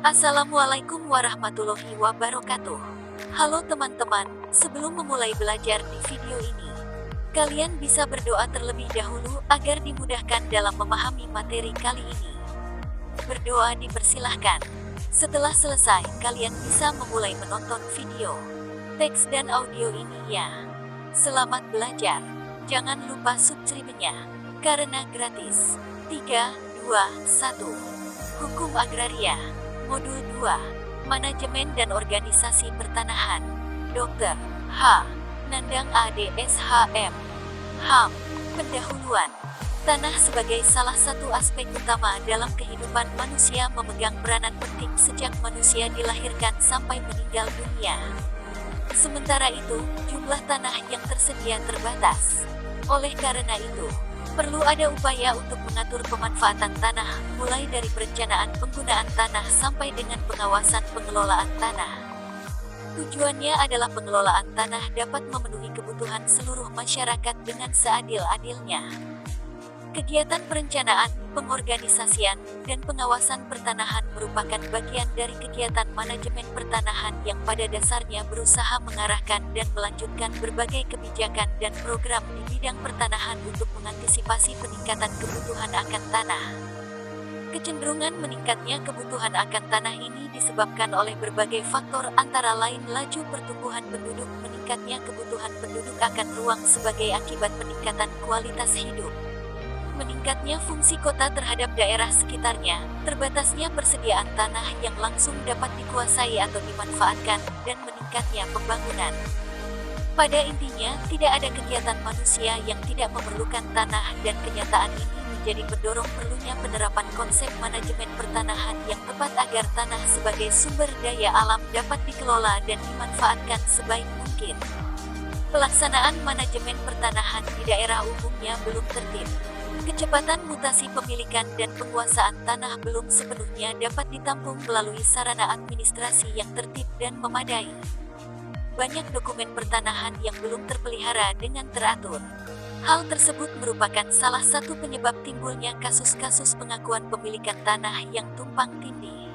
Assalamualaikum warahmatullahi wabarakatuh. Halo teman-teman, sebelum memulai belajar di video ini, kalian bisa berdoa terlebih dahulu agar dimudahkan dalam memahami materi kali ini. Berdoa dipersilahkan. Setelah selesai, kalian bisa memulai menonton video, teks dan audio ini ya. Selamat belajar. Jangan lupa subscribe-nya, karena gratis. 3, 2, 1. Hukum Agraria. Modul 2. Manajemen dan Organisasi Pertanahan. Dr. H. Nandang ADSHM. HAM. Pendahuluan. Tanah sebagai salah satu aspek utama dalam kehidupan manusia memegang peranan penting sejak manusia dilahirkan sampai meninggal dunia. Sementara itu, jumlah tanah yang tersedia terbatas. Oleh karena itu, perlu ada upaya untuk mengatur pemanfaatan tanah, mulai dari perencanaan penggunaan tanah sampai dengan pengawasan pengelolaan tanah. Tujuannya adalah pengelolaan tanah dapat memenuhi kebutuhan seluruh masyarakat dengan seadil-adilnya. Kegiatan perencanaan, pengorganisasian, dan pengawasan pertanahan merupakan bagian dari kegiatan manajemen pertanahan yang pada dasarnya berusaha mengarahkan dan melanjutkan berbagai kebijakan dan program di bidang pertanahan untuk mengantisipasi peningkatan kebutuhan akan tanah. Kecenderungan meningkatnya kebutuhan akan tanah ini disebabkan oleh berbagai faktor antara lain laju pertumbuhan penduduk, meningkatnya kebutuhan penduduk akan ruang sebagai akibat peningkatan kualitas hidup, meningkatnya fungsi kota terhadap daerah sekitarnya, terbatasnya persediaan tanah yang langsung dapat dikuasai atau dimanfaatkan, dan meningkatnya pembangunan. Pada intinya, tidak ada kegiatan manusia yang tidak memerlukan tanah, dan kenyataan ini menjadi pendorong perlunya penerapan konsep manajemen pertanahan yang tepat agar tanah sebagai sumber daya alam dapat dikelola dan dimanfaatkan sebaik mungkin. Pelaksanaan manajemen pertanahan di daerah umumnya belum tertib. Kecepatan mutasi pemilikan dan penguasaan tanah belum sepenuhnya dapat ditampung melalui sarana administrasi yang tertib dan memadai. Banyak dokumen pertanahan yang belum terpelihara dengan teratur. Hal tersebut merupakan salah satu penyebab timbulnya kasus-kasus pengakuan pemilikan tanah yang tumpang tindih.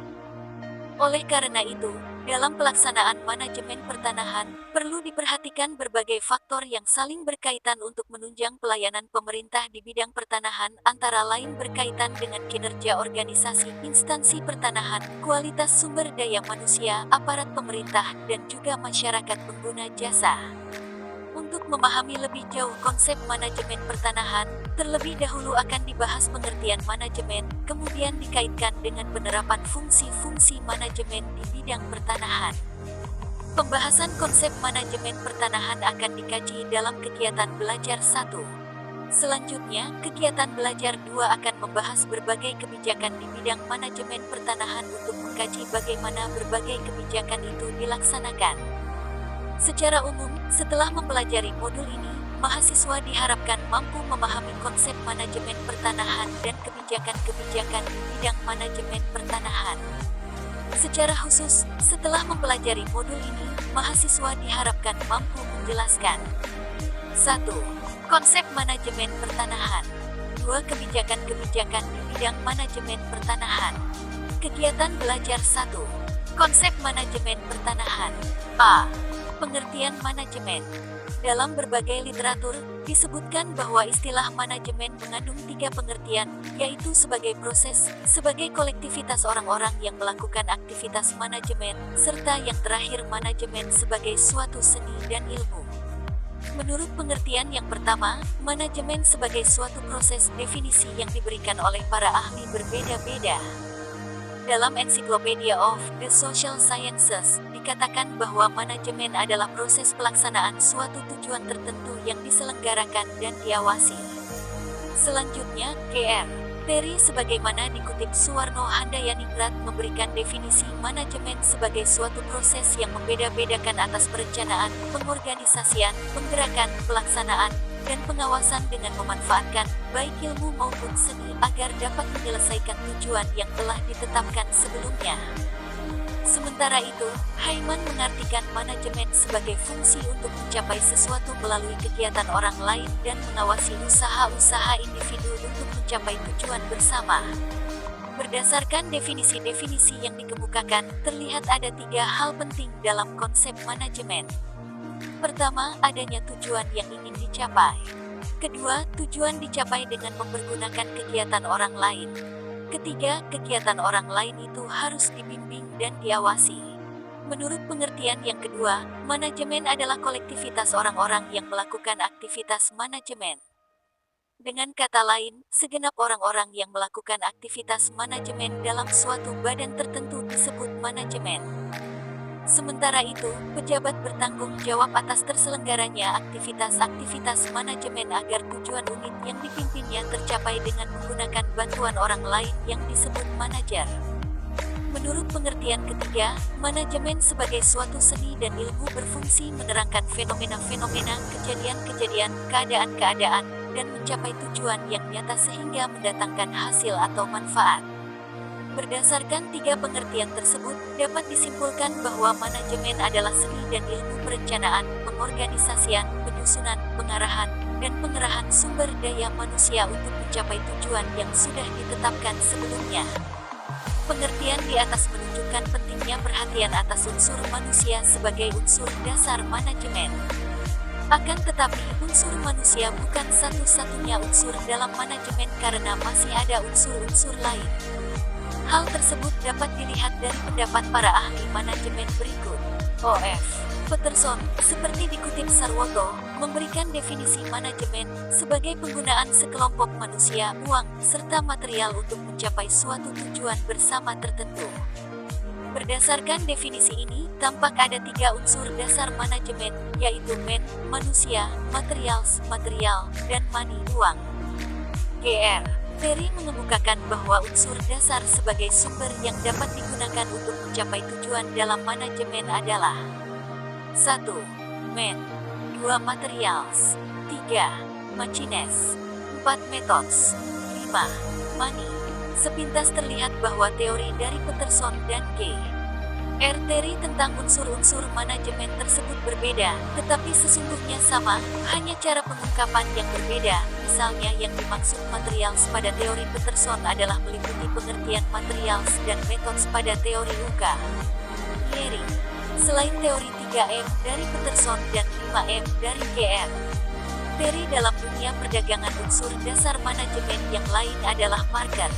Oleh karena itu, dalam pelaksanaan manajemen pertanahan, perlu diperhatikan berbagai faktor yang saling berkaitan untuk menunjang pelayanan pemerintah di bidang pertanahan, antara lain berkaitan dengan kinerja organisasi, instansi pertanahan, kualitas sumber daya manusia, aparat pemerintah, dan juga masyarakat pengguna jasa. Untuk memahami lebih jauh konsep manajemen pertanahan, terlebih dahulu akan dibahas pengertian manajemen, kemudian dikaitkan dengan penerapan fungsi-fungsi manajemen di bidang pertanahan. Pembahasan konsep manajemen pertanahan akan dikaji dalam kegiatan belajar 1. Selanjutnya, kegiatan belajar 2 akan membahas berbagai kebijakan di bidang manajemen pertanahan untuk mengkaji bagaimana berbagai kebijakan itu dilaksanakan. Secara umum, setelah mempelajari modul ini, mahasiswa diharapkan mampu memahami konsep manajemen pertanahan dan kebijakan-kebijakan di bidang manajemen pertanahan. Secara khusus, setelah mempelajari modul ini, mahasiswa diharapkan mampu menjelaskan 1. Konsep manajemen pertanahan. 2. Kebijakan-kebijakan di bidang manajemen pertanahan. Kegiatan belajar 1. Konsep manajemen pertanahan. A. Pengertian manajemen. Dalam berbagai literatur, disebutkan bahwa istilah manajemen mengandung 3 pengertian, yaitu sebagai proses, sebagai kolektivitas orang-orang yang melakukan aktivitas manajemen, serta yang terakhir manajemen sebagai suatu seni dan ilmu. Menurut pengertian yang pertama, manajemen sebagai suatu proses, definisi yang diberikan oleh para ahli berbeda-beda. Dalam Encyclopedia of the Social Sciences, dikatakan bahwa manajemen adalah proses pelaksanaan suatu tujuan tertentu yang diselenggarakan dan diawasi. Selanjutnya, Gr. Terry sebagaimana dikutip Suwarno Handayaningrat memberikan definisi manajemen sebagai suatu proses yang membeda-bedakan atas perencanaan, pengorganisasian, penggerakan, pelaksanaan, dan pengawasan dengan memanfaatkan baik ilmu maupun seni agar dapat menyelesaikan tujuan yang telah ditetapkan sebelumnya. Sementara itu, Hyman mengartikan manajemen sebagai fungsi untuk mencapai sesuatu melalui kegiatan orang lain dan mengawasi usaha-usaha individu untuk mencapai tujuan bersama. Berdasarkan definisi-definisi yang dikemukakan, terlihat ada 3 hal penting dalam konsep manajemen. Pertama, adanya tujuan yang ingin dicapai. Kedua, tujuan dicapai dengan mempergunakan kegiatan orang lain. Ketiga, kegiatan orang lain itu harus dibimbing dan diawasi. Menurut pengertian yang kedua, manajemen adalah kolektivitas orang-orang yang melakukan aktivitas manajemen. Dengan kata lain, segenap orang-orang yang melakukan aktivitas manajemen dalam suatu badan tertentu disebut manajemen. Sementara itu, pejabat bertanggung jawab atas terselenggaranya aktivitas-aktivitas manajemen agar tujuan unit yang dipimpinnya tercapai dengan menggunakan bantuan orang lain yang disebut manajer. Menurut pengertian ketiga, manajemen sebagai suatu seni dan ilmu berfungsi menerangkan fenomena-fenomena, kejadian-kejadian, keadaan-keadaan, dan mencapai tujuan yang nyata sehingga mendatangkan hasil atau manfaat. Berdasarkan 3 pengertian tersebut, dapat disimpulkan bahwa manajemen adalah seni dan ilmu perencanaan, pengorganisasian, penyusunan, pengarahan, dan pengerahan sumber daya manusia untuk mencapai tujuan yang sudah ditetapkan sebelumnya. Pengertian di atas menunjukkan pentingnya perhatian atas unsur manusia sebagai unsur dasar manajemen. Akan tetapi, unsur manusia bukan satu-satunya unsur dalam manajemen karena masih ada unsur-unsur lain. Hal tersebut dapat dilihat dari pendapat para ahli manajemen berikut. O.F. Peterson, seperti dikutip Sarwoto, memberikan definisi manajemen sebagai penggunaan sekelompok manusia, uang, serta material untuk mencapai suatu tujuan bersama tertentu. Berdasarkan definisi ini, tampak ada 3 unsur dasar manajemen, yaitu man, manusia, materials, material, dan money, uang. Gr. Terry mengemukakan bahwa unsur dasar sebagai sumber yang dapat digunakan untuk mencapai tujuan dalam manajemen adalah 1. Man 2. Materials 3. Machines 4. Methods 5. Money. Sepintas terlihat bahwa teori dari Peterson dan G. R. Terry tentang unsur-unsur manajemen tersebut berbeda, tetapi sesungguhnya sama, hanya cara pengungkapan yang berbeda. Misalnya yang dimaksud materials pada teori Peterson adalah meliputi pengertian materials dan methods pada teori UKA. Terry. Selain teori 3M dari Peterson dan 5M dari GR, Terry dalam dunia perdagangan unsur dasar manajemen yang lain adalah marker.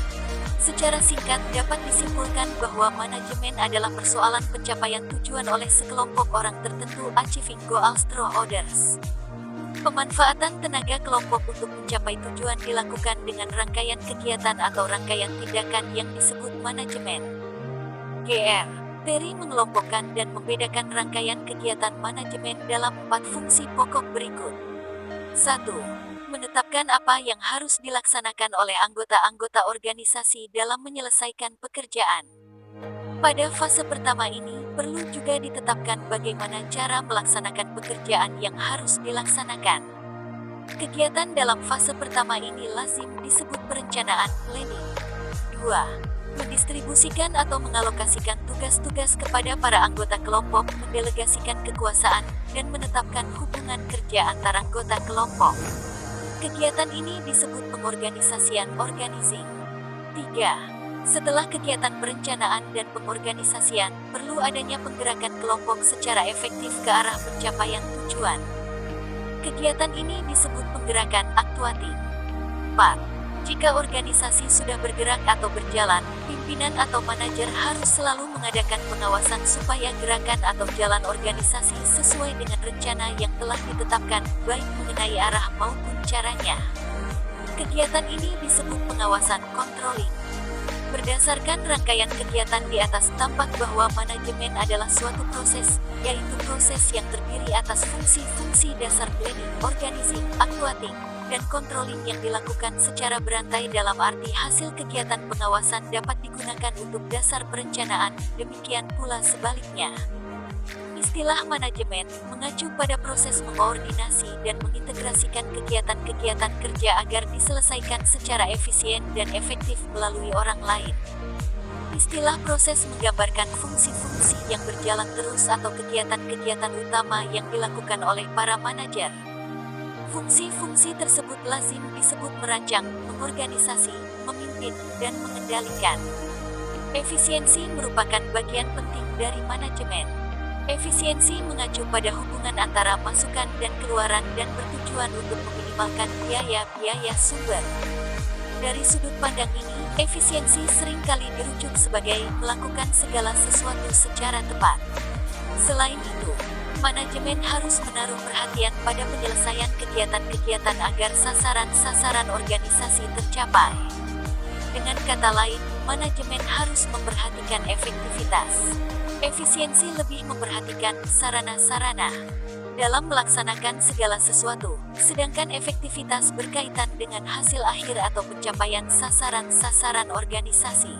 Secara singkat dapat disimpulkan bahwa manajemen adalah persoalan pencapaian tujuan oleh sekelompok orang tertentu achieving goals through others. Pemanfaatan tenaga kelompok untuk mencapai tujuan dilakukan dengan rangkaian kegiatan atau rangkaian tindakan yang disebut manajemen. Gr. Terry mengelompokkan dan membedakan rangkaian kegiatan manajemen dalam 4 fungsi pokok berikut. 1. Menetapkan apa yang harus dilaksanakan oleh anggota-anggota organisasi dalam menyelesaikan pekerjaan. Pada fase pertama ini, perlu juga ditetapkan bagaimana cara melaksanakan pekerjaan yang harus dilaksanakan. Kegiatan dalam fase pertama ini lazim disebut perencanaan, planning. 2. Mendistribusikan atau mengalokasikan tugas-tugas kepada para anggota kelompok, mendelegasikan kekuasaan, dan menetapkan hubungan kerja antara anggota kelompok. Kegiatan ini disebut pengorganisasian, organizing. 3. Setelah kegiatan perencanaan dan pengorganisasian, perlu adanya penggerakan kelompok secara efektif ke arah pencapaian tujuan. Kegiatan ini disebut penggerakan, actuating. 4. Jika organisasi sudah bergerak atau berjalan, pimpinan atau manajer harus selalu mengadakan pengawasan supaya gerakan atau jalan organisasi sesuai dengan rencana yang telah ditetapkan, baik mengenai arah maupun caranya. Kegiatan ini disebut pengawasan, controlling. Berdasarkan rangkaian kegiatan di atas, tampak bahwa manajemen adalah suatu proses, yaitu proses yang terdiri atas fungsi-fungsi dasar planning, organizing, actuating, dan controlling yang dilakukan secara berantai. Dalam arti hasil kegiatan pengawasan dapat digunakan untuk dasar perencanaan, demikian pula sebaliknya. Istilah manajemen mengacu pada proses mengoordinasi dan mengintegrasikan kegiatan-kegiatan kerja agar diselesaikan secara efisien dan efektif melalui orang lain. Istilah proses menggambarkan fungsi-fungsi yang berjalan terus atau kegiatan-kegiatan utama yang dilakukan oleh para manajer. Fungsi-fungsi tersebut lazim disebut merancang, mengorganisasi, memimpin, dan mengendalikan. Efisiensi merupakan bagian penting dari manajemen. Efisiensi mengacu pada hubungan antara masukan dan keluaran dan bertujuan untuk meminimalkan biaya-biaya sumber. Dari sudut pandang ini, efisiensi seringkali dirujuk sebagai melakukan segala sesuatu secara tepat. Selain itu, manajemen harus menaruh perhatian pada penyelesaian kegiatan-kegiatan agar sasaran-sasaran organisasi tercapai. Dengan kata lain, manajemen harus memperhatikan efektivitas. Efisiensi lebih memperhatikan sarana-sarana dalam melaksanakan segala sesuatu, sedangkan efektivitas berkaitan dengan hasil akhir atau pencapaian sasaran-sasaran organisasi.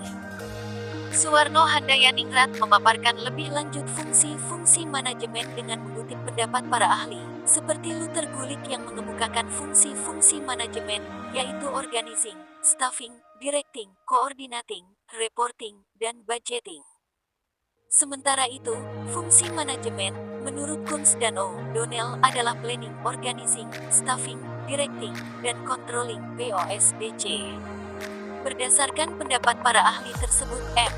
Suwarno Handayaningrat memaparkan lebih lanjut fungsi-fungsi manajemen dengan mengutip pendapat para ahli, seperti Luther Gulick yang mengemukakan fungsi-fungsi manajemen, yaitu organizing, staffing, directing, coordinating, reporting, dan budgeting. Sementara itu, fungsi manajemen, menurut Kunz dan O'Donnell adalah planning, organizing, staffing, directing, dan controlling (POSDC). Berdasarkan pendapat para ahli tersebut, M.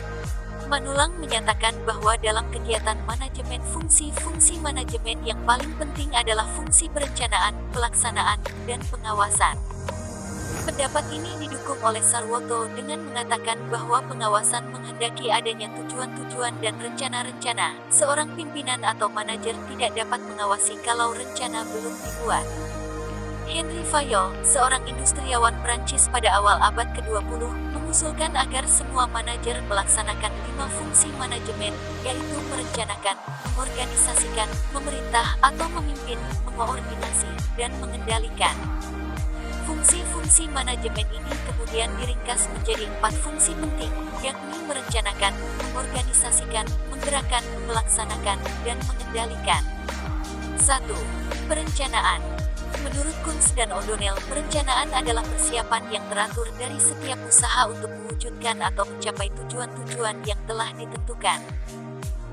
Manulang menyatakan bahwa dalam kegiatan manajemen fungsi-fungsi manajemen yang paling penting adalah fungsi perencanaan, pelaksanaan, dan pengawasan. Pendapat ini didukung oleh Sarwoto dengan mengatakan bahwa pengawasan menghendaki adanya tujuan-tujuan dan rencana-rencana. Seorang pimpinan atau manajer tidak dapat mengawasi kalau rencana belum dibuat. Henry Fayol, seorang industriawan Prancis pada awal abad ke-20, mengusulkan agar semua manajer melaksanakan 5 fungsi manajemen, yaitu merencanakan, mengorganisasikan, memerintah atau memimpin, mengoordinasi, dan mengendalikan. Fungsi-fungsi manajemen ini kemudian diringkas menjadi 4 fungsi penting, yakni merencanakan, mengorganisasikan, menggerakkan, melaksanakan, dan mengendalikan. 1. Perencanaan. Menurut Kunz dan O'Donnell, perencanaan adalah persiapan yang teratur dari setiap usaha untuk mewujudkan atau mencapai tujuan-tujuan yang telah ditentukan.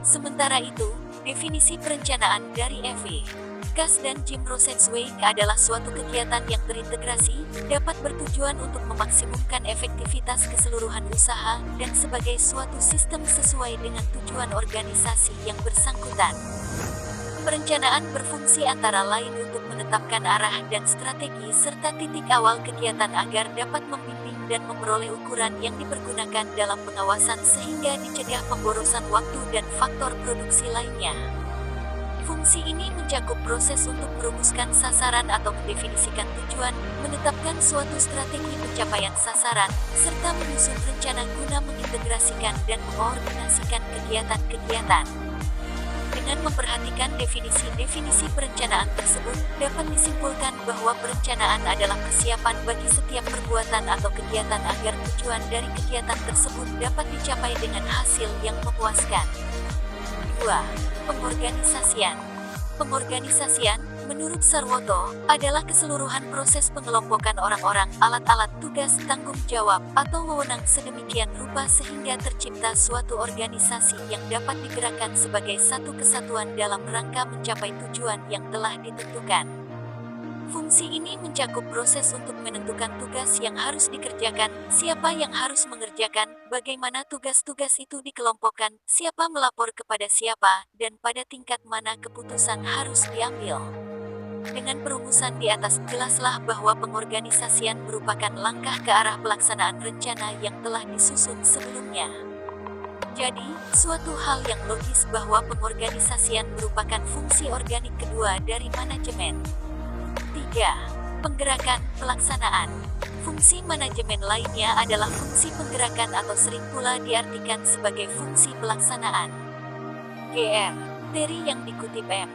Sementara itu, definisi perencanaan dari F.E. Cass dan Jim Rosenzweig adalah suatu kegiatan yang terintegrasi, dapat bertujuan untuk memaksimumkan efektivitas keseluruhan usaha, dan sebagai suatu sistem sesuai dengan tujuan organisasi yang bersangkutan. Perencanaan berfungsi antara lain untuk menetapkan arah dan strategi serta titik awal kegiatan agar dapat membimbing dan memperoleh ukuran yang dipergunakan dalam pengawasan sehingga dicegah pemborosan waktu dan faktor produksi lainnya. Fungsi ini mencakup proses untuk merumuskan sasaran atau mendefinisikan tujuan, menetapkan suatu strategi pencapaian sasaran, serta menyusun rencana guna mengintegrasikan dan mengkoordinasikan kegiatan-kegiatan. Dengan memperhatikan definisi-definisi perencanaan tersebut, dapat disimpulkan bahwa perencanaan adalah persiapan bagi setiap perbuatan atau kegiatan agar tujuan dari kegiatan tersebut dapat dicapai dengan hasil yang memuaskan. 2. Pengorganisasian. Pengorganisasian, menurut Sarwoto, adalah keseluruhan proses pengelompokan orang-orang, alat-alat, tugas, tanggung jawab, atau wewenang sedemikian rupa sehingga tercipta suatu organisasi yang dapat digerakkan sebagai satu kesatuan dalam rangka mencapai tujuan yang telah ditentukan. Fungsi ini mencakup proses untuk menentukan tugas yang harus dikerjakan, siapa yang harus mengerjakan, bagaimana tugas-tugas itu dikelompokkan, siapa melapor kepada siapa, dan pada tingkat mana keputusan harus diambil. Dengan perumusan di atas, jelaslah bahwa pengorganisasian merupakan langkah ke arah pelaksanaan rencana yang telah disusun sebelumnya. Jadi, suatu hal yang logis bahwa pengorganisasian merupakan fungsi organik kedua dari manajemen. 3. Penggerakan, pelaksanaan. Fungsi manajemen lainnya adalah fungsi penggerakan atau sering pula diartikan sebagai fungsi pelaksanaan. Gr. Terry yang dikutip M.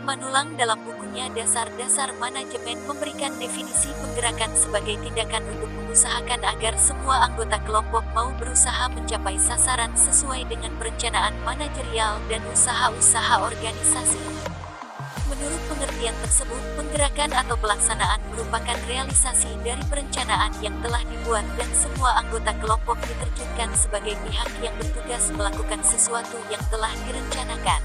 Manulang dalam bukunya Dasar-Dasar Manajemen memberikan definisi penggerakan sebagai tindakan untuk mengusahakan agar semua anggota kelompok mau berusaha mencapai sasaran sesuai dengan perencanaan manajerial dan usaha-usaha organisasi. Menurut pengertian tersebut, penggerakan atau pelaksanaan merupakan realisasi dari perencanaan yang telah dibuat dan semua anggota kelompok diterjunkan sebagai pihak yang bertugas melakukan sesuatu yang telah direncanakan.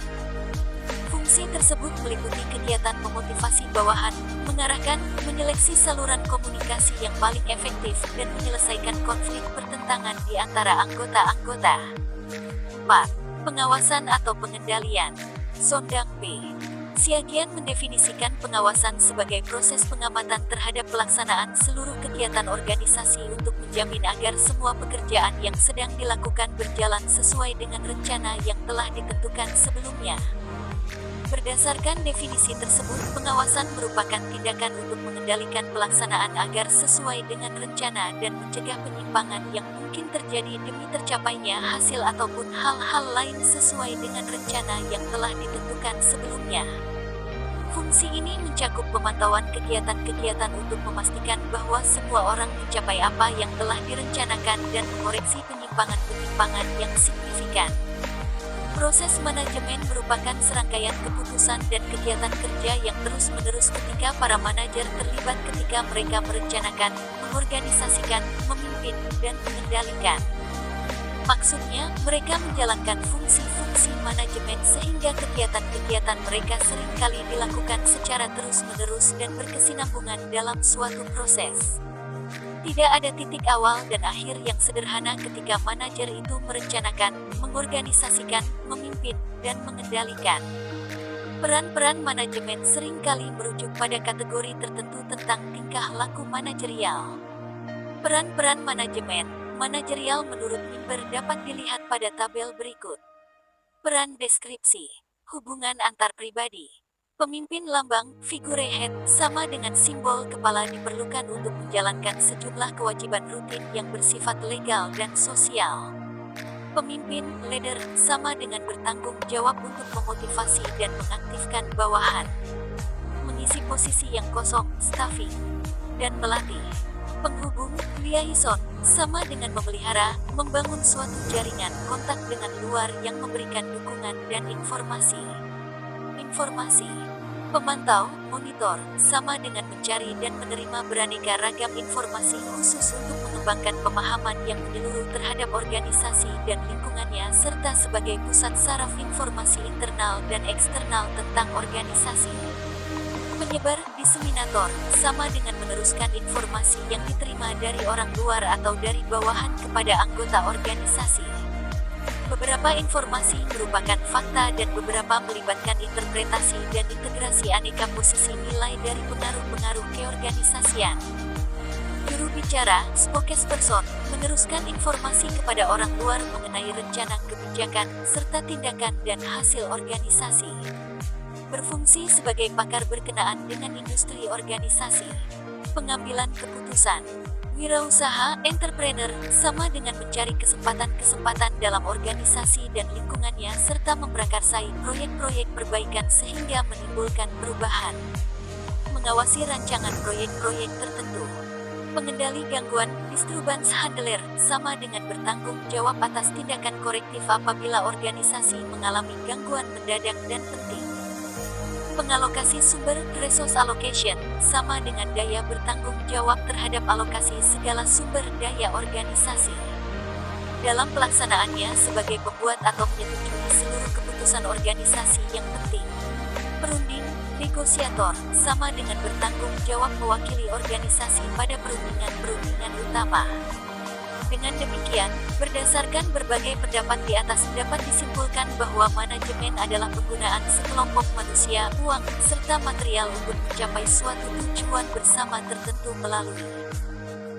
Fungsi tersebut meliputi kegiatan memotivasi bawahan, mengarahkan, menyeleksi saluran komunikasi yang paling efektif, dan menyelesaikan konflik pertentangan di antara anggota-anggota. 4. Pengawasan atau pengendalian. Sondang B. Siagian mendefinisikan pengawasan sebagai proses pengamatan terhadap pelaksanaan seluruh kegiatan organisasi untuk menjamin agar semua pekerjaan yang sedang dilakukan berjalan sesuai dengan rencana yang telah ditentukan sebelumnya. Berdasarkan definisi tersebut, pengawasan merupakan tindakan untuk mengendalikan pelaksanaan agar sesuai dengan rencana dan mencegah penyimpangan yang mungkin terjadi demi tercapainya hasil ataupun hal-hal lain sesuai dengan rencana yang telah ditentukan sebelumnya. Fungsi ini mencakup pemantauan kegiatan-kegiatan untuk memastikan bahwa semua orang mencapai apa yang telah direncanakan dan mengoreksi penyimpangan-penyimpangan yang signifikan. Proses manajemen merupakan serangkaian keputusan dan kegiatan kerja yang terus-menerus ketika para manajer terlibat ketika mereka merencanakan, mengorganisasikan, memimpin, dan mengendalikan. Maksudnya, mereka menjalankan fungsi-fungsi manajemen sehingga kegiatan-kegiatan mereka seringkali dilakukan secara terus-menerus dan berkesinambungan dalam suatu proses. Tidak ada titik awal dan akhir yang sederhana ketika manajer itu merencanakan, mengorganisasikan, memimpin, dan mengendalikan. Peran-peran manajemen seringkali merujuk pada kategori tertentu tentang tingkah laku manajerial. Peran-peran manajerial menurut Mimber dapat dilihat pada tabel berikut. Peran deskripsi, hubungan antar pribadi. Pemimpin lambang, figurehead, sama dengan simbol kepala diperlukan untuk menjalankan sejumlah kewajiban rutin yang bersifat legal dan sosial. Pemimpin, leader, sama dengan bertanggung jawab untuk memotivasi dan mengaktifkan bawahan. Mengisi posisi yang kosong, staffing, dan melatih. Penghubung, liaison, sama dengan memelihara, membangun suatu jaringan kontak dengan luar yang memberikan dukungan dan informasi. Pemantau, monitor, sama dengan mencari dan menerima beraneka ragam informasi khusus untuk mengembangkan pemahaman yang menyeluruh terhadap organisasi dan lingkungannya serta sebagai pusat saraf informasi internal dan eksternal tentang organisasi. Penyebar, diseminator, sama dengan meneruskan informasi yang diterima dari orang luar atau dari bawahan kepada anggota organisasi. Beberapa informasi merupakan fakta dan beberapa melibatkan interpretasi dan integrasi aneka posisi nilai dari pengaruh-pengaruh keorganisasian. Juru bicara, spokesperson, meneruskan informasi kepada orang luar mengenai rencana kebijakan, serta tindakan dan hasil organisasi. Berfungsi sebagai pakar berkenaan dengan industri organisasi. Pengambilan keputusan. Wirausaha, entrepreneur, sama dengan mencari kesempatan-kesempatan dalam organisasi dan lingkungannya serta memprakarsai proyek-proyek perbaikan sehingga menimbulkan perubahan. Mengawasi rancangan proyek-proyek tertentu. Pengendali gangguan, disturbance handler, sama dengan bertanggung jawab atas tindakan korektif apabila organisasi mengalami gangguan mendadak dan penting. Pengalokasi sumber, resource allocation, sama dengan daya bertanggung jawab terhadap alokasi segala sumber daya organisasi. Dalam pelaksanaannya sebagai pembuat atau menyetujui seluruh keputusan organisasi yang penting. Perunding, negosiator, sama dengan bertanggung jawab mewakili organisasi pada perundingan-perundingan utama. Dengan demikian, berdasarkan berbagai pendapat di atas dapat disimpulkan bahwa manajemen adalah penggunaan sekelompok manusia, uang, serta material untuk mencapai suatu tujuan bersama tertentu melalui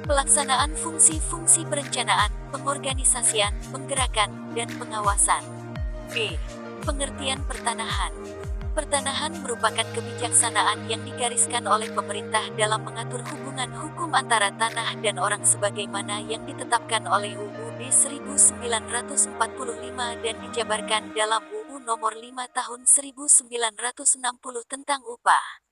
pelaksanaan fungsi-fungsi perencanaan, pengorganisasian, penggerakan, dan pengawasan. B. Pengertian pertanahan. Pertanahan merupakan kebijaksanaan yang digariskan oleh pemerintah dalam mengatur hubungan hukum antara tanah dan orang sebagaimana yang ditetapkan oleh UUD 1945 dan dijabarkan dalam UU Nomor 5 Tahun 1960 tentang upah.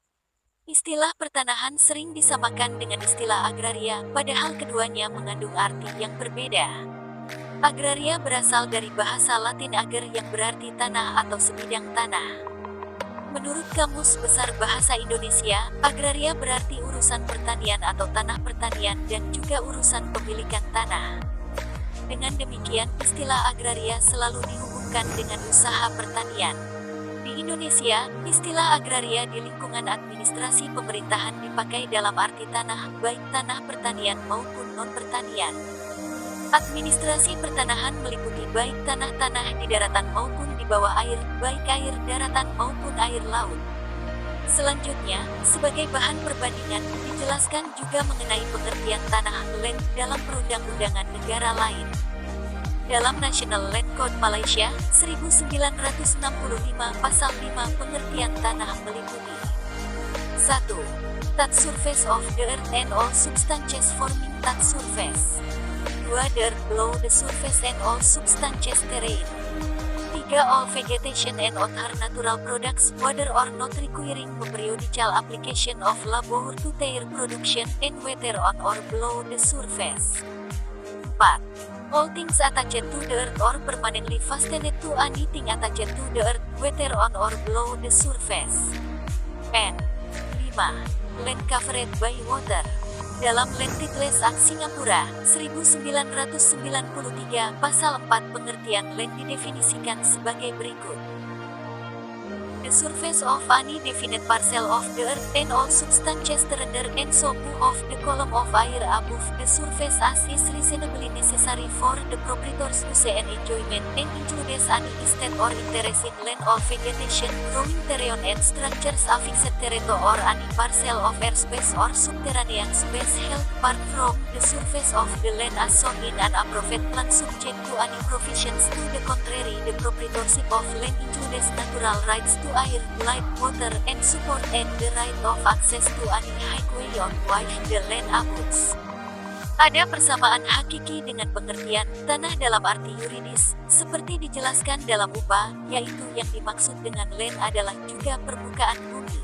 Istilah pertanahan sering disamakan dengan istilah agraria, padahal keduanya mengandung arti yang berbeda. Agraria berasal dari bahasa Latin ager yang berarti tanah atau sebidang tanah. Menurut Kamus Besar Bahasa Indonesia, agraria berarti urusan pertanian atau tanah pertanian dan juga urusan pemilikan tanah. Dengan demikian, istilah agraria selalu dihubungkan dengan usaha pertanian. Di Indonesia, istilah agraria di lingkungan administrasi pemerintahan dipakai dalam arti tanah, baik tanah pertanian maupun non-pertanian. Administrasi pertanahan meliputi baik tanah-tanah di daratan maupun di bawah air, baik air daratan maupun air laut. Selanjutnya, sebagai bahan perbandingan, dijelaskan juga mengenai pengertian tanah land dalam perundang-undangan negara lain. Dalam National Land Code Malaysia, 1965 Pasal 5 pengertian tanah meliputi 1. That surface of the earth and all substances forming that surface. 2. The earth below the surface and all substances terrain. 3. All vegetation and other natural products, whether or not requiring periodical application of labor to their production and whether on or below the surface. 4. All things attached to the earth or permanently fastened to anything attached to the earth, whether on or below the surface. And 5. Land covered by water. Dalam Land Titles Act Singapura, 1993, Pasal 4 pengertian land didefinisikan sebagai berikut. The surface of any definite parcel of the earth and all substances thereunder and so of the column of air above the surface as is reasonably necessary for the proprietor's use and enjoyment and includes any estate or interest in land or vegetation, growing terrain and structures affixed thereto or any parcel of airspace or subterranean space held apart from the surface of the land as shown in an approved plan subject to any provisions to the contrary. The proprietorship of land includes natural rights to air, light, water, and support and the right of access to any highway on which the land abuts. Ada persamaan hakiki dengan pengertian tanah dalam arti yuridis, seperti dijelaskan dalam UPA, yaitu yang dimaksud dengan land adalah juga permukaan bumi.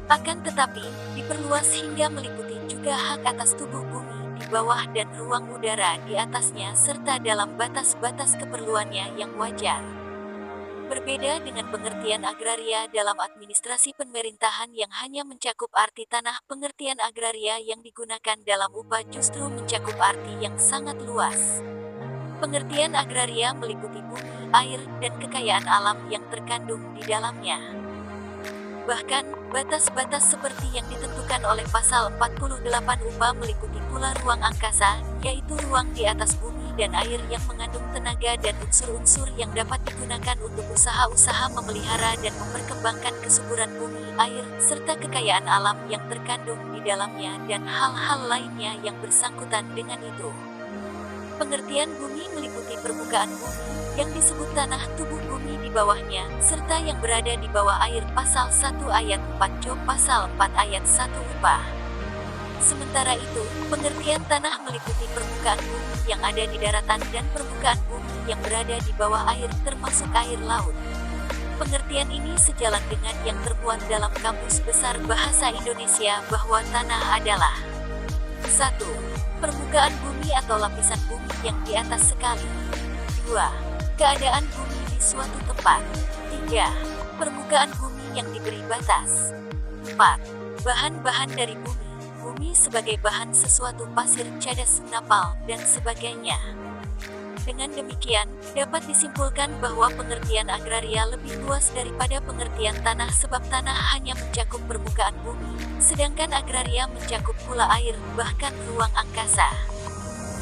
Akan tetapi, diperluas hingga meliputi juga hak atas tubuh bumi di bawah dan ruang udara di atasnya serta dalam batas-batas keperluannya yang wajar. Berbeda dengan pengertian agraria dalam administrasi pemerintahan yang hanya mencakup arti tanah, pengertian agraria yang digunakan dalam UPA justru mencakup arti yang sangat luas. Pengertian agraria meliputi bumi, air, dan kekayaan alam yang terkandung di dalamnya. Bahkan, batas-batas seperti yang ditentukan oleh Pasal 48 UPA meliputi pula ruang angkasa, yaitu ruang di atas bumi dan air yang mengandung tenaga dan unsur-unsur yang dapat digunakan untuk usaha-usaha memelihara dan memperkembangkan kesuburan bumi, air, serta kekayaan alam yang terkandung di dalamnya dan hal-hal lainnya yang bersangkutan dengan itu. Pengertian bumi meliputi permukaan bumi, yang disebut tanah, tubuh bumi di bawahnya, serta yang berada di bawah air. Pasal 1 ayat 4 Job Pasal 4 ayat 1 UPA. Sementara itu, pengertian tanah meliputi permukaan bumi yang ada di daratan dan permukaan bumi yang berada di bawah air, termasuk air laut. Pengertian ini sejalan dengan yang termuat dalam Kamus Besar Bahasa Indonesia bahwa tanah adalah 1. Permukaan bumi atau lapisan bumi yang di atas sekali. 2. Keadaan bumi di suatu tempat. 3. Permukaan bumi yang diberi batas. 4. Bahan-bahan dari bumi. Bumi sebagai bahan sesuatu pasir, cadas, napal, dan sebagainya. Dengan demikian, dapat disimpulkan bahwa pengertian agraria lebih luas daripada pengertian tanah sebab tanah hanya mencakup permukaan bumi, sedangkan agraria mencakup pula air, bahkan ruang angkasa.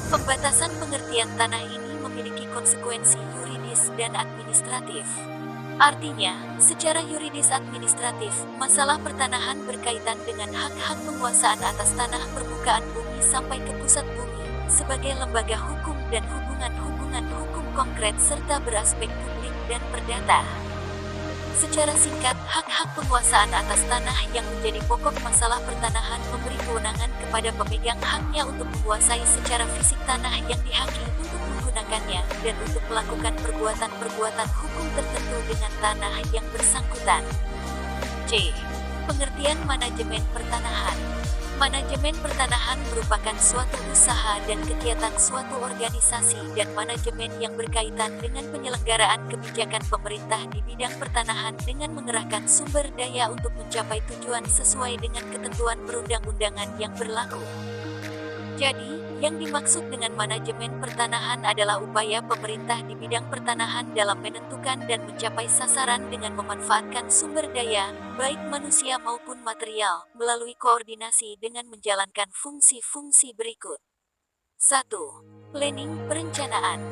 Pembatasan pengertian tanah ini memiliki konsekuensi yuridis dan administratif. Artinya, secara yuridis administratif, masalah pertanahan berkaitan dengan hak-hak penguasaan atas tanah permukaan bumi sampai ke pusat bumi, sebagai lembaga hukum dan hubungan-hubungan hukum konkret serta beraspek publik dan perdata. Secara singkat, hak-hak penguasaan atas tanah yang menjadi pokok masalah pertanahan memberi kewenangan kepada pemegang haknya untuk menguasai secara fisik tanah yang dihaki untuk menggunakannya dan untuk melakukan perbuatan-perbuatan hukum tertentu dengan tanah yang bersangkutan. C. Pengertian manajemen pertanahan. Manajemen pertanahan merupakan suatu usaha dan kegiatan suatu organisasi dan manajemen yang berkaitan dengan penyelenggaraan kebijakan pemerintah di bidang pertanahan dengan mengerahkan sumber daya untuk mencapai tujuan sesuai dengan ketentuan perundang-undangan yang berlaku. Jadi, Yang dimaksud dengan manajemen pertanahan adalah upaya pemerintah di bidang pertanahan dalam menentukan dan mencapai sasaran dengan memanfaatkan sumber daya, baik manusia maupun material, melalui koordinasi dengan menjalankan fungsi-fungsi berikut. 1. Planning, perencanaan.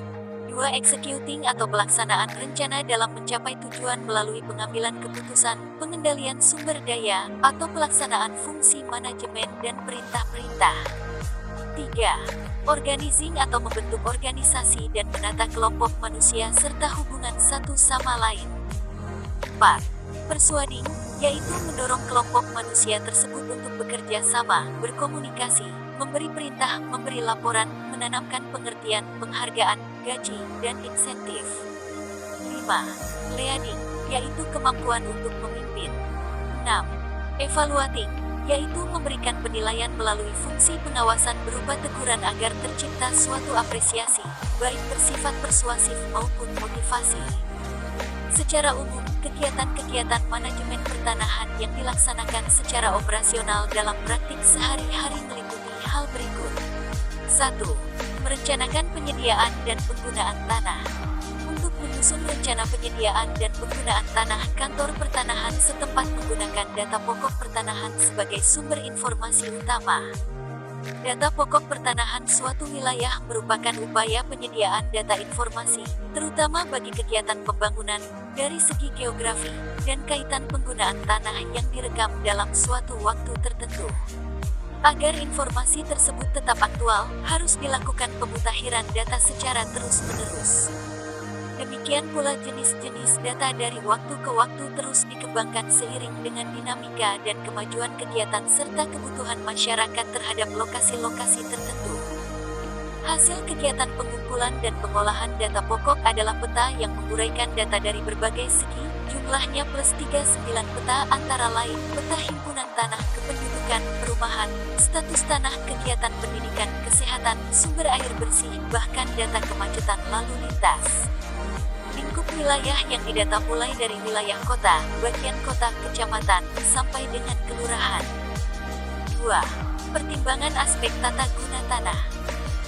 2. Executing atau pelaksanaan rencana dalam mencapai tujuan melalui pengambilan keputusan, pengendalian sumber daya, atau pelaksanaan fungsi manajemen dan perintah-perintah. 3. Organizing atau membentuk organisasi dan menata kelompok manusia serta hubungan satu sama lain. 4. Persuading, yaitu mendorong kelompok manusia tersebut untuk bekerja sama, berkomunikasi, memberi perintah, memberi laporan, menanamkan pengertian, penghargaan, gaji, dan insentif. 5. Leading, yaitu kemampuan untuk memimpin. 6. Evaluating, yaitu memberikan penilaian melalui fungsi pengawasan berupa teguran agar tercipta suatu apresiasi, baik bersifat persuasif maupun motivasi. Secara umum, kegiatan-kegiatan manajemen pertanahan yang dilaksanakan secara operasional dalam praktik sehari-hari meliputi hal berikut. 1. Merencanakan penyediaan dan penggunaan tanah. Untuk menyusun rencana penyediaan dan penggunaan tanah, kantor pertanahan setempat menggunakan data pokok pertanahan sebagai sumber informasi utama. Data pokok pertanahan suatu wilayah merupakan upaya penyediaan data informasi, terutama bagi kegiatan pembangunan, dari segi geografi, dan kaitan penggunaan tanah yang direkam dalam suatu waktu tertentu. Agar informasi tersebut tetap aktual, harus dilakukan pemutakhiran data secara terus-menerus. Demikian pula jenis-jenis data dari waktu ke waktu terus dikembangkan seiring dengan dinamika dan kemajuan kegiatan serta kebutuhan masyarakat terhadap lokasi-lokasi tertentu. Hasil kegiatan pengumpulan dan pengolahan data pokok adalah peta yang menguraikan data dari berbagai segi, jumlahnya plus 39 peta antara lain peta himpunan tanah, kependudukan, perumahan, status tanah, kegiatan pendidikan, kesehatan, sumber air bersih, bahkan data kemacetan lalu lintas. Lingkup wilayah yang didata mulai dari wilayah kota, bagian kota, kecamatan, sampai dengan kelurahan. 2. Pertimbangan aspek tata guna tanah.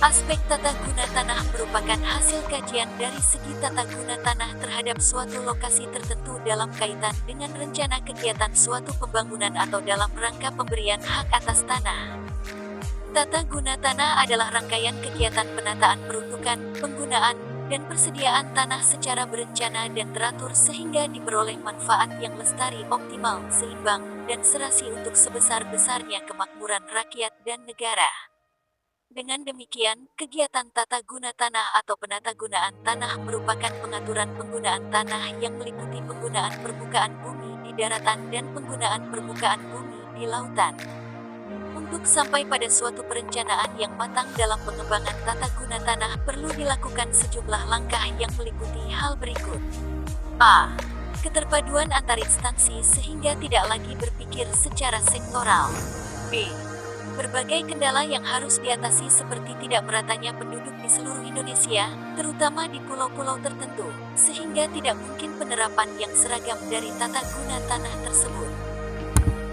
Aspek tata guna tanah merupakan hasil kajian dari segi tata guna tanah terhadap suatu lokasi tertentu dalam kaitan dengan rencana kegiatan suatu pembangunan atau dalam rangka pemberian hak atas tanah. Tata guna tanah adalah rangkaian kegiatan penataan peruntukan, penggunaan, dan persediaan tanah secara berencana dan teratur sehingga diperoleh manfaat yang lestari, optimal, seimbang, dan serasi untuk sebesar-besarnya kemakmuran rakyat dan negara. Dengan demikian, kegiatan tata guna tanah atau penatagunaan tanah merupakan pengaturan penggunaan tanah yang meliputi penggunaan permukaan bumi di daratan dan penggunaan permukaan bumi di lautan. Untuk sampai pada suatu perencanaan yang matang dalam pengembangan tata guna tanah perlu dilakukan sejumlah langkah yang meliputi hal berikut. A. Keterpaduan antar instansi sehingga tidak lagi berpikir secara sektoral. B. Berbagai kendala yang harus diatasi seperti tidak meratanya penduduk di seluruh Indonesia, terutama di pulau-pulau tertentu, sehingga tidak mungkin penerapan yang seragam dari tata guna tanah tersebut.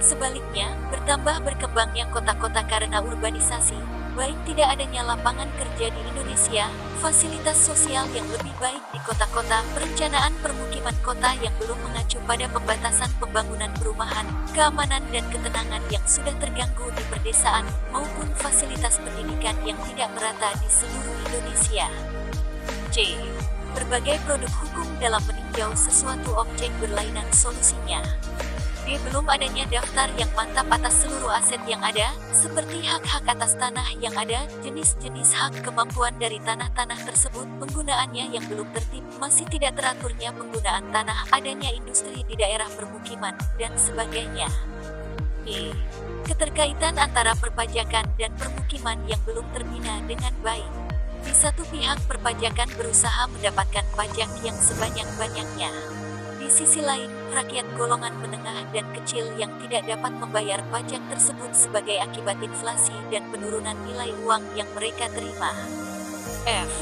Sebaliknya, bertambah berkembangnya kota-kota karena urbanisasi, baik tidak adanya lapangan kerja di Indonesia, fasilitas sosial yang lebih baik di kota-kota, perencanaan permukiman kota yang belum mengacu pada pembatasan pembangunan perumahan, keamanan dan ketenangan yang sudah terganggu di perdesaan, maupun fasilitas pendidikan yang tidak merata di seluruh Indonesia. C. Berbagai produk hukum dalam meninjau sesuatu objek berlainan solusinya. D. Belum adanya daftar yang mantap atas seluruh aset yang ada, seperti hak-hak atas tanah yang ada, jenis-jenis hak kemampuan dari tanah-tanah tersebut, penggunaannya yang belum tertib, masih tidak teraturnya penggunaan tanah, adanya industri di daerah permukiman, dan sebagainya. E. Keterkaitan antara perpajakan dan permukiman yang belum terbina dengan baik. Di satu pihak perpajakan berusaha mendapatkan pajak yang sebanyak-banyaknya. Di sisi lain, rakyat golongan menengah dan kecil yang tidak dapat membayar pajak tersebut sebagai akibat inflasi dan penurunan nilai uang yang mereka terima. F.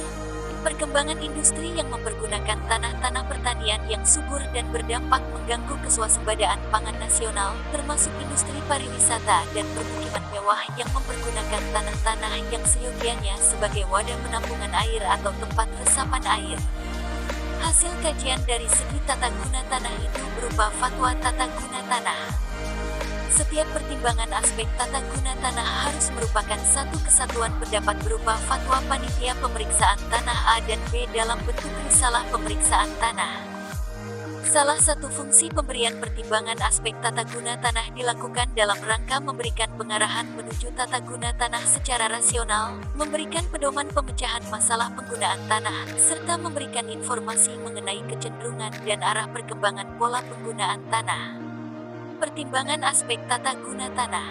Perkembangan industri yang mempergunakan tanah-tanah pertanian yang subur dan berdampak mengganggu keswasembadaan pangan nasional, termasuk industri pariwisata dan permukiman mewah yang mempergunakan tanah-tanah yang seyogianya sebagai wadah penampungan air atau tempat resapan air. Hasil kajian dari segi tata guna tanah itu berupa fatwa tata guna tanah. Setiap pertimbangan aspek tata guna tanah harus merupakan satu kesatuan pendapat berupa fatwa panitia pemeriksaan tanah A dan B dalam bentuk risalah pemeriksaan tanah. Salah satu fungsi pemberian pertimbangan aspek tata guna tanah dilakukan dalam rangka memberikan pengarahan menuju tata guna tanah secara rasional, memberikan pedoman pemecahan masalah penggunaan tanah, serta memberikan informasi mengenai kecenderungan dan arah perkembangan pola penggunaan tanah. Pertimbangan aspek tata guna tanah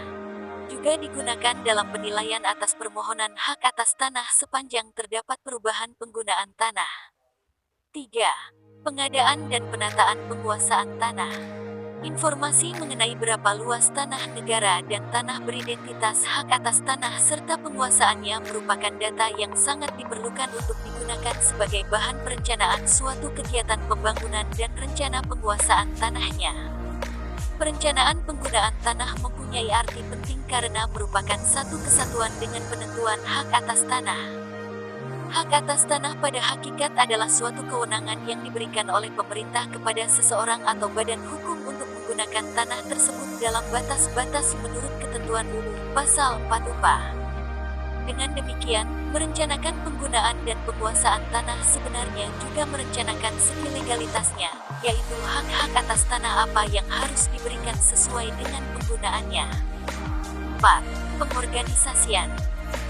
juga digunakan dalam penilaian atas permohonan hak atas tanah sepanjang terdapat perubahan penggunaan tanah. 3. Pengadaan dan penataan penguasaan tanah. Informasi mengenai berapa luas tanah negara dan tanah beridentitas hak atas tanah serta penguasaannya merupakan data yang sangat diperlukan untuk digunakan sebagai bahan perencanaan suatu kegiatan pembangunan dan rencana penguasaan tanahnya. Perencanaan penggunaan tanah mempunyai arti penting karena merupakan satu kesatuan dengan penentuan hak atas tanah. Hak atas tanah pada hakikat adalah suatu kewenangan yang diberikan oleh pemerintah kepada seseorang atau badan hukum untuk menggunakan tanah tersebut dalam batas-batas menurut ketentuan UU Pasal 4 UPA. Dengan demikian, merencanakan penggunaan dan penguasaan tanah sebenarnya juga merencanakan segi legalitasnya, yaitu hak-hak atas tanah apa yang harus diberikan sesuai dengan penggunaannya. 4. Pengorganisasian.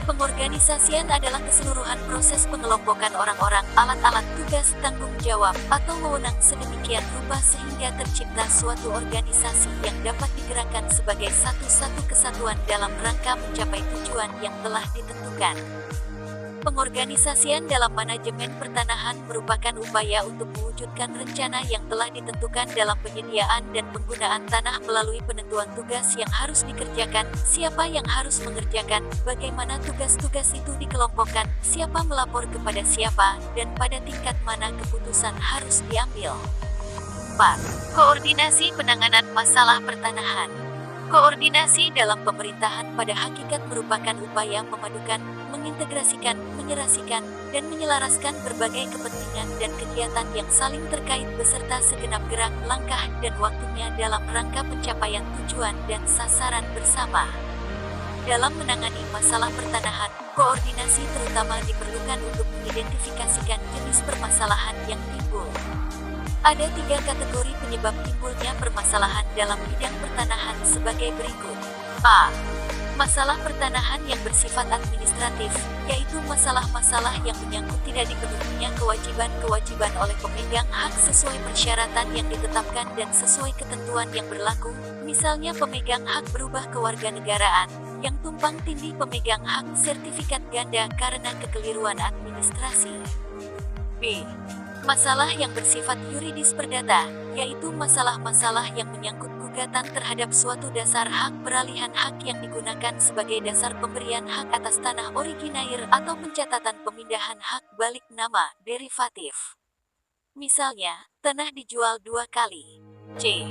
Pengorganisasian adalah keseluruhan proses pengelompokan orang-orang, alat-alat, tugas, tanggung jawab, atau wewenang sedemikian rupa sehingga tercipta suatu organisasi yang dapat digerakkan sebagai satu kesatuan dalam rangka mencapai tujuan yang telah ditentukan. Pengorganisasian dalam manajemen pertanahan merupakan upaya untuk mewujudkan rencana yang telah ditentukan dalam penyediaan dan penggunaan tanah melalui penentuan tugas yang harus dikerjakan, siapa yang harus mengerjakan, bagaimana tugas-tugas itu dikelompokkan, siapa melapor kepada siapa, dan pada tingkat mana keputusan harus diambil. 4. Koordinasi penanganan masalah pertanahan. Koordinasi dalam pemerintahan pada hakikat merupakan upaya memadukan, mengintegrasikan, menyerasikan, dan menyelaraskan berbagai kepentingan dan kegiatan yang saling terkait beserta segenap gerak, langkah, dan waktunya dalam rangka pencapaian tujuan dan sasaran bersama. Dalam menangani masalah pertanahan, koordinasi terutama diperlukan untuk mengidentifikasikan jenis permasalahan yang timbul. Ada 3 kategori penyebab timbulnya permasalahan dalam bidang pertanahan sebagai berikut. A. Masalah pertanahan yang bersifat administratif, yaitu masalah-masalah yang menyangkut tidak dipenuhinya kewajiban-kewajiban oleh pemegang hak sesuai persyaratan yang ditetapkan dan sesuai ketentuan yang berlaku, misalnya pemegang hak berubah kewarganegaraan, yang tumpang tindih pemegang hak sertifikat ganda karena kekeliruan administrasi. B. Masalah yang bersifat yuridis perdata, yaitu masalah-masalah yang menyangkut gugatan terhadap suatu dasar hak peralihan hak yang digunakan sebagai dasar pemberian hak atas tanah originair atau pencatatan pemindahan hak balik nama derivatif. Misalnya, tanah dijual 2 kali. C.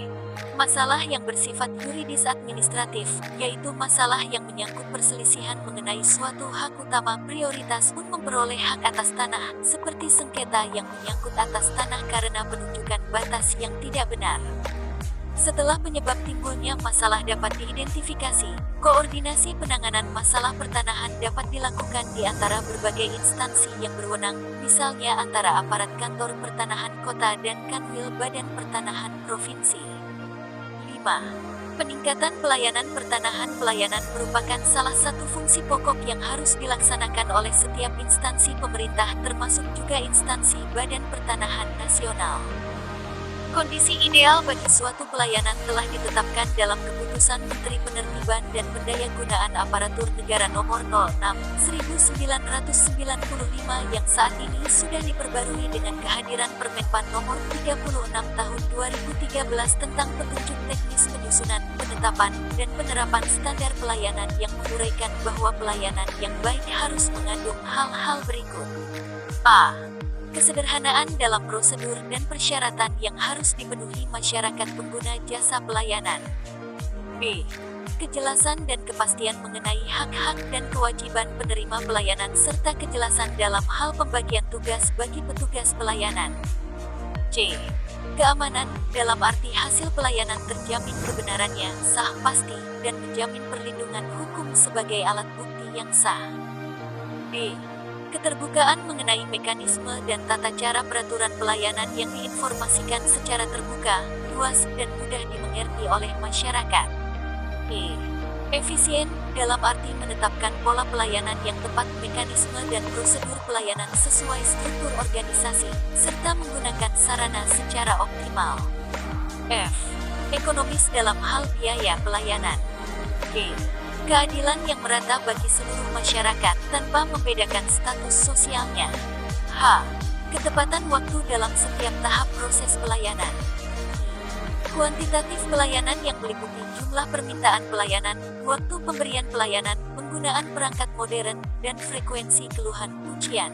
Masalah yang bersifat yuridis administratif, yaitu masalah yang menyangkut perselisihan mengenai suatu hak utama prioritas untuk memperoleh hak atas tanah, seperti sengketa yang menyangkut atas tanah karena penunjukan batas yang tidak benar. Setelah penyebab timbulnya masalah dapat diidentifikasi, koordinasi penanganan masalah pertanahan dapat dilakukan di antara berbagai instansi yang berwenang, misalnya antara aparat kantor pertanahan kota dan kanwil badan pertanahan provinsi. 5. Peningkatan pelayanan pertanahan. Pelayanan merupakan salah satu fungsi pokok yang harus dilaksanakan oleh setiap instansi pemerintah termasuk juga instansi Badan Pertanahan Nasional. Kondisi ideal bagi suatu pelayanan telah ditetapkan dalam Keputusan Menteri Penertiban dan Pendayagunaan Aparatur Negara Nomor 06/1995 yang saat ini sudah diperbarui dengan kehadiran Permenpan Nomor 36 Tahun 2013 tentang petunjuk teknis penyusunan, penetapan, dan penerapan standar pelayanan yang menguraikan bahwa pelayanan yang baik harus mengandung hal-hal berikut. A. Kesederhanaan dalam prosedur dan persyaratan yang harus dipenuhi masyarakat pengguna jasa pelayanan. B. Kejelasan dan kepastian mengenai hak-hak dan kewajiban penerima pelayanan serta kejelasan dalam hal pembagian tugas bagi petugas pelayanan. C. Keamanan, dalam arti hasil pelayanan terjamin kebenarannya, sah pasti, dan menjamin perlindungan hukum sebagai alat bukti yang sah. D. Keterbukaan mengenai mekanisme dan tata cara peraturan pelayanan yang diinformasikan secara terbuka, luas, dan mudah dimengerti oleh masyarakat. E. Efisien, dalam arti menetapkan pola pelayanan yang tepat, mekanisme dan prosedur pelayanan sesuai struktur organisasi, serta menggunakan sarana secara optimal. F. Ekonomis dalam hal biaya pelayanan. G. Keadilan yang merata bagi seluruh masyarakat tanpa membedakan status sosialnya. H. Ketepatan waktu dalam setiap tahap proses pelayanan. Kuantitatif pelayanan yang meliputi jumlah permintaan pelayanan, waktu pemberian pelayanan, penggunaan perangkat modern, dan frekuensi keluhan ujian.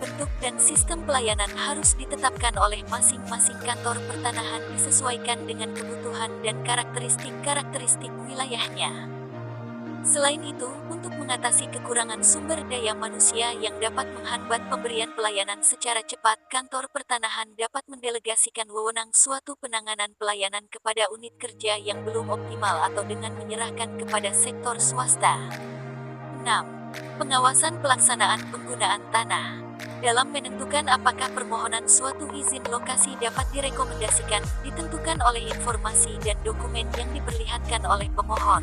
Bentuk dan sistem pelayanan harus ditetapkan oleh masing-masing kantor pertanahan disesuaikan dengan kebutuhan dan karakteristik wilayahnya. Selain itu, untuk mengatasi kekurangan sumber daya manusia yang dapat menghambat pemberian pelayanan secara cepat, kantor pertanahan dapat mendelegasikan wewenang suatu penanganan pelayanan kepada unit kerja yang belum optimal atau dengan menyerahkan kepada sektor swasta. 6. Pengawasan pelaksanaan penggunaan tanah. Dalam menentukan apakah permohonan suatu izin lokasi dapat direkomendasikan, ditentukan oleh informasi dan dokumen yang diperlihatkan oleh pemohon.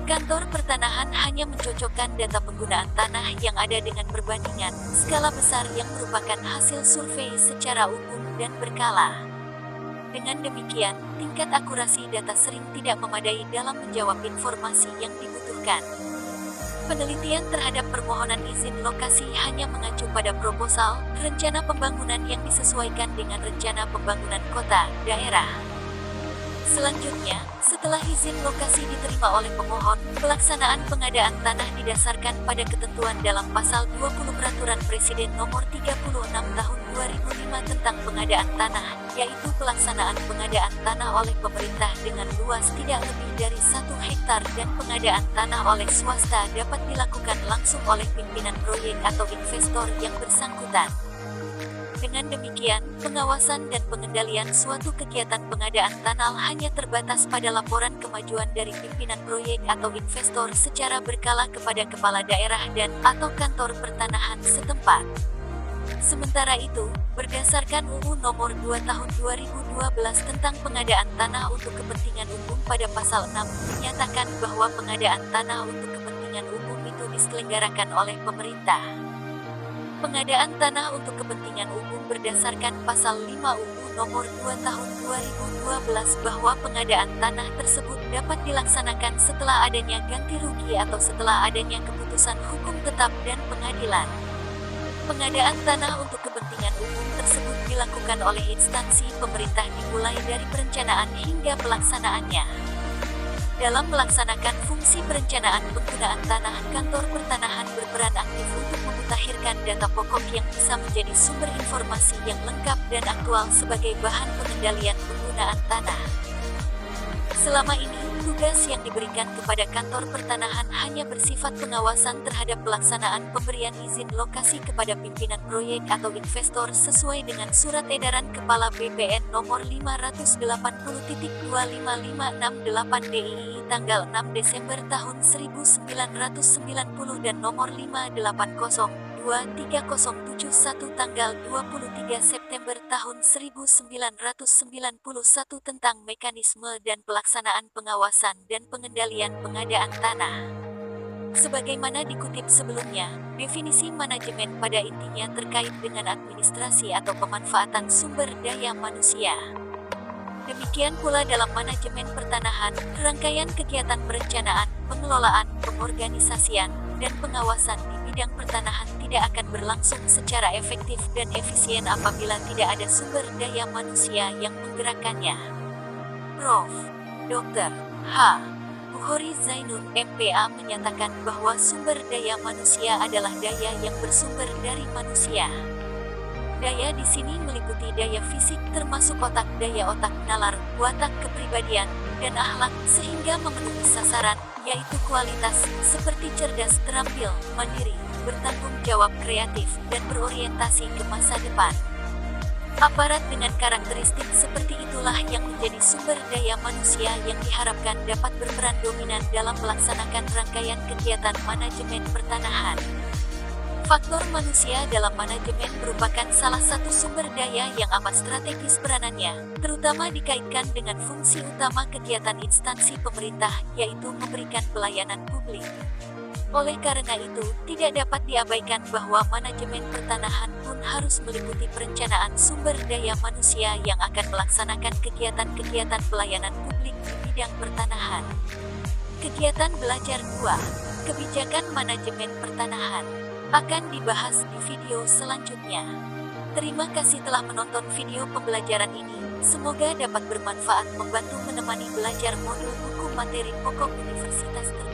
Kantor pertanahan hanya mencocokkan data penggunaan tanah yang ada dengan perbandingan skala besar yang merupakan hasil survei secara umum dan berkala. Dengan demikian, tingkat akurasi data sering tidak memadai dalam menjawab informasi yang dibutuhkan. Penelitian terhadap permohonan izin lokasi hanya mengacu pada proposal, rencana pembangunan yang disesuaikan dengan rencana pembangunan kota, daerah. Selanjutnya, setelah izin lokasi diterima oleh pemohon, pelaksanaan pengadaan tanah didasarkan pada ketentuan dalam Pasal 20 Peraturan Presiden Nomor 36 Tahun 2005 tentang pengadaan tanah, yaitu pelaksanaan pengadaan tanah oleh pemerintah dengan luas tidak lebih dari 1 hektar dan pengadaan tanah oleh swasta dapat dilakukan langsung oleh pimpinan proyek atau investor yang bersangkutan. Dengan demikian, pengawasan dan pengendalian suatu kegiatan pengadaan tanah hanya terbatas pada laporan kemajuan dari pimpinan proyek atau investor secara berkala kepada kepala daerah dan/atau kantor pertanahan setempat. Sementara itu, berdasarkan UU Nomor 2 Tahun 2012 tentang pengadaan tanah untuk kepentingan umum pada Pasal 6, menyatakan bahwa pengadaan tanah untuk kepentingan umum itu diselenggarakan oleh pemerintah. Pengadaan tanah untuk kepentingan umum berdasarkan Pasal 5 UU Nomor 2 Tahun 2012 bahwa pengadaan tanah tersebut dapat dilaksanakan setelah adanya ganti rugi atau setelah adanya keputusan hukum tetap dan pengadilan. Pengadaan tanah untuk kepentingan umum tersebut dilakukan oleh instansi pemerintah dimulai dari perencanaan hingga pelaksanaannya. Dalam melaksanakan fungsi perencanaan penggunaan tanah, kantor pertanahan berperan aktif untuk memutakhirkan data pokok yang bisa menjadi sumber informasi yang lengkap dan aktual sebagai bahan pengendalian penggunaan tanah. Selama ini, tugas yang diberikan kepada kantor pertanahan hanya bersifat pengawasan terhadap pelaksanaan pemberian izin lokasi kepada pimpinan proyek atau investor sesuai dengan Surat Edaran Kepala BPN Nomor 580.25568 DII tanggal 6 Desember tahun 1990 dan Nomor 580.23071 tanggal 23 September tahun 1991 tentang mekanisme dan pelaksanaan pengawasan dan pengendalian pengadaan tanah. Sebagaimana dikutip sebelumnya, definisi manajemen pada intinya terkait dengan administrasi atau pemanfaatan sumber daya manusia. Demikian pula dalam manajemen pertanahan, rangkaian kegiatan perencanaan, pengelolaan, pengorganisasian, dan pengawasan di bidang pertanahan tidak akan berlangsung secara efektif dan efisien apabila tidak ada sumber daya manusia yang menggerakkannya. Prof. Dr. H. Hori Zainun, MPA menyatakan bahwa sumber daya manusia adalah daya yang bersumber dari manusia. Daya di sini meliputi daya fisik termasuk otak, daya otak, nalar, watak, kepribadian, dan akhlak, sehingga memenuhi sasaran, yaitu kualitas, seperti cerdas, terampil, mandiri, bertanggung jawab, kreatif, dan berorientasi ke masa depan. Aparat dengan karakteristik seperti itulah yang menjadi sumber daya manusia yang diharapkan dapat berperan dominan dalam melaksanakan rangkaian kegiatan manajemen pertanahan. Faktor manusia dalam manajemen merupakan salah satu sumber daya yang amat strategis peranannya, terutama dikaitkan dengan fungsi utama kegiatan instansi pemerintah, yaitu memberikan pelayanan publik. Oleh karena itu, tidak dapat diabaikan bahwa manajemen pertanahan pun harus meliputi perencanaan sumber daya manusia yang akan melaksanakan kegiatan-kegiatan pelayanan publik di bidang pertanahan. Kegiatan belajar 2, kebijakan manajemen pertanahan, akan dibahas di video selanjutnya. Terima kasih telah menonton video pembelajaran ini. Semoga dapat bermanfaat membantu menemani belajar modul buku materi pokok Universitas Trisakti.